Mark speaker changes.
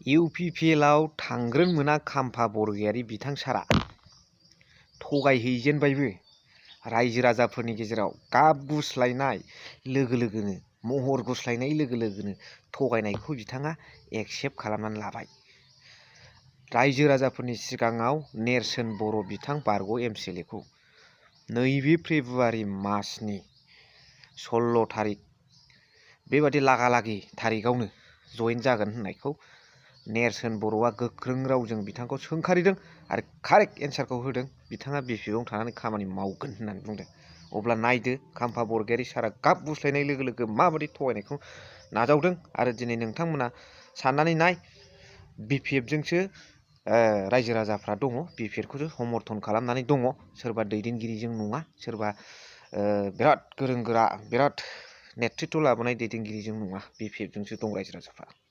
Speaker 1: इउपिपिएलआव थांग्रोन मोना खाम्फा बरगयारी बिथां सारा थगायहैजेनबायबो रायजो राजाफोरनि गेजेराव गाब गुस्लायनाय लोगो लोगोनो महर गुस्लायनाय लोगो लोगोनो थगायनायखौ बिथाङा एक्सेप्ट खालामनानै लाबाय। रायजो राजाफोरनि सिगाङाव नेरसोन बर' बिथां बारग' एमसिएलएखौ नैबे फेब्रुवारि मासनि 16 थारिख बेबादि लागालागि थारिखआवनो जयेन जागोन होननायखौ नेरसोन बर'आ गोख्रों रावजों बिथांखौ सोंखारिदों आरो कारेक्ट एन्सारखौ होदों। बिथाङा बिपिएफआव थानानै खामानि मावगोन होननानै बुंदों। अब्ला नायदो खाम्फा बरगयारी सारा गाब गुस्लायनाय लोगो लोगो माबादि थगायनायखौ नाजावदों आरो दिनै नोंथांमोना साननानै नाय बिपिएफजोंसो रायजो राजाफ्रा दङ, बिपिएफखौसो समर्थन खालामनानै दङ। सोरबा दैदेनगिरिजों नङा, सोरबा बिराद गोरों गोरा बिराद नेतृत्व लाबोनाय दैदेनगिरिजों नङा, बिपिएफजोंसो दं रायजो राजाफ्रा।